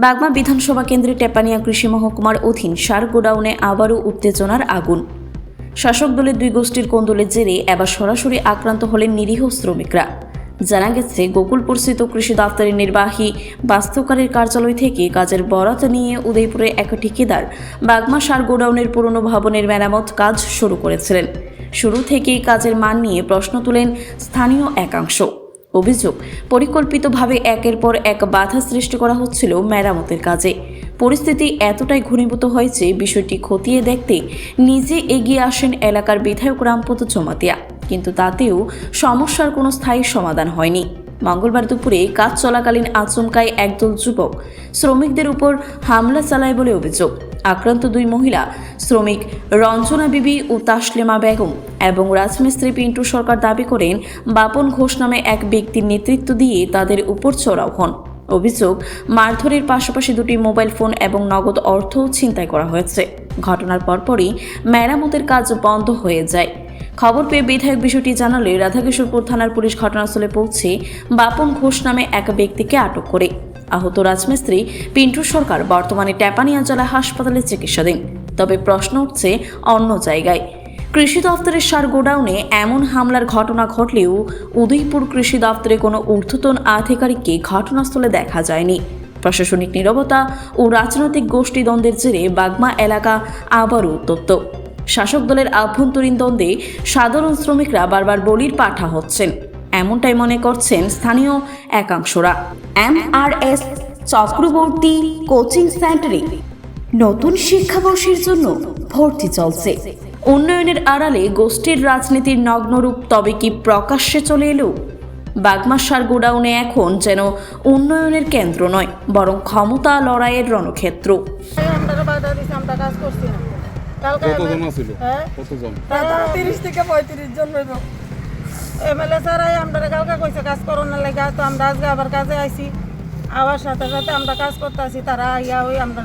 বাগমা বিধানসভা কেন্দ্রে টেপানিয়া কৃষি মহকুমার অধীন সার গোডাউনে আবারও উত্তেজনার আগুন। শাসক দলের দুই গোষ্ঠীর কোন্দলের জেরে এবার সরাসরি আক্রান্ত হলেন নিরীহ শ্রমিকরা। জানা গেছে, গোকুলপুরস্থিত কৃষি দপ্তরের নির্বাহী বাস্তবকারের কার্যালয় থেকে কাজের বরাত নিয়ে উদয়পুরে এক ঠিকাদার বাগমা সার গোডাউনের পুরনো ভবনের মেরামত কাজ শুরু করেছিলেন। শুরু থেকেই কাজের মান নিয়ে প্রশ্ন তোলেন স্থানীয় একাংশ। অভিযোগ, পরিকল্পিতভাবে একের পর এক বাধা সৃষ্টি করা হচ্ছিল মেরামতের কাজে। পরিস্থিতি এতটাই ঘনীভূত হয়েছে, বিষয়টি খতিয়ে দেখতে নিজে এগিয়ে আসেন এলাকার বিধায়ক রামপদ জমাতিয়া, কিন্তু তাতেও সমস্যার কোনো স্থায়ী সমাধান হয়নি। মঙ্গলবার দুপুরে কাজ চলাকালীন আচমকায় একদল যুবক শ্রমিকদের উপর হামলা চালায় বলে অভিযোগ। আক্রান্ত দুই মহিলা শ্রমিক রঞ্জনা বিবি ও তাসলিমা বেগম এবং রাজমিস্ত্রি পিন্টু সরকার দাবি করেন বাপন ঘোষ নামে এক ব্যক্তির নেতৃত্ব দিয়ে তাদের উপর চড়াও হন। অভিযোগ, মারধরের পাশাপাশি দুটি মোবাইল ফোন এবং নগদ অর্থও ছিনতাই করা হয়েছে। ঘটনার পরপরই মেরামতের কাজ বন্ধ হয়ে যায়। খবর পেয়ে বিধায়ক বিষয়টি জানালে রাধাকিশোরপুর থানার পুলিশ ঘটনাস্থলে পৌঁছে বাপন ঘোষ নামে এক ব্যক্তিকে আটক করে। আহত রাজমিস্ত্রি পিন্টু সরকার বর্তমানে টেপানিয়া জেলা হাসপাতালে চিকিৎসাধীন। তবে প্রশ্ন উঠছে অন্য জায়গায়। কৃষি দপ্তরের সার গোডাউনে এমন হামলার ঘটনা ঘটলেও উদয়পুর কৃষি দপ্তরে কোনো ঊর্ধ্বতন আধিকারিককে ঘটনাস্থলে দেখা যায়নি। প্রশাসনিক নীরবতা ও রাজনৈতিক গোষ্ঠী দ্বন্দ্বের জেরে বাগমা এলাকা আবারও উত্তপ্ত। শাসক দলের আভ্যন্তরীণ দ্বন্দ্বে সাধারণ শ্রমিকরা বারবার বলির পাঠা হচ্ছেন, এমনটাই মনে করছেন স্থানীয় একাংশরা। MRS চক্রবর্তী কোচিং সেন্টারে নতুন শিক্ষাবর্ষের জন্য ভর্তি চলছে। উন্নয়নের আড়ালে গোষ্ঠীর রাজনীতির নগ্নরূপ তবে কি প্রকাশ্যে চলে এলো? বাগমা সার গোডাউনে এখন যেন উন্নয়নের কেন্দ্র নয়, বরং ক্ষমতা লড়াইয়ের রণক্ষেত্র। এমএলএ স্যারাই আমরা কালকে কইছে কাজ করুন না লেগে, তো আমরা আজকে আবার কাজে আইছি। আবার সাথে সাথে আমরা কাজ করতে আসি, তারা ইয়া ওই আমরা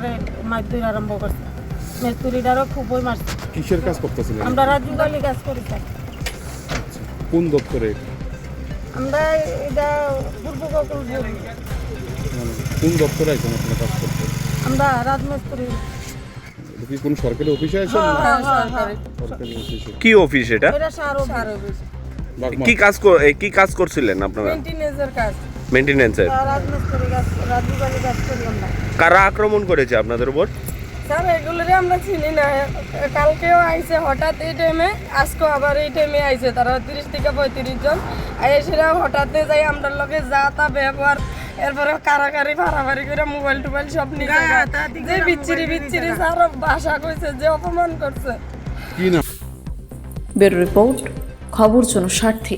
মাইতুরি আরম্ভ করছে। মেস্তুরিটারও খুব ওই মারছে। কিসের কাজ করতেছিলেন? আমরা রাজুগালি কাজ করি। কোন দপ্তরে? আমরা এটা পূর্ব গোকুলপুর। কোন দপ্তরে আছেন আপনারা কাজ করতে? আমরা রাজমিস্ত্রি। কি কোন সরকারি অফিসে আছেন? সরকারি অফিসে। কি অফিস এটা? এটা সার অফিস। কি কাজ করছিলেন আপনারা? মেইনটেনেন্সের কাজ। মেইনটেনেন্সের। রাজমিস্ত্রি কাজ, রাজুগালি কাজ করি আমরা। কারা আক্রমণ করেছে আপনাদের উপর? স্যার এগুলোরে আমরা চিনি না। কালকেও আইছে হঠাৎ এই টাইমে, আজকেও আবার এই টাইমে আইছে। তারা 30 থেকে 35 জন এসেরা হঠাৎ যাই আমরা লগে যা তা ব্যবহার, এরপরে কারাকারি ফারাফারি করে মোবাইল টোবাইল সব নিয়ে যে বিচ্ছিরি স্যার ভাষা কইছে, যে অপমান করছে। কি না? ব্যুরো রিপোর্ট, খবর জনস্বার্থে।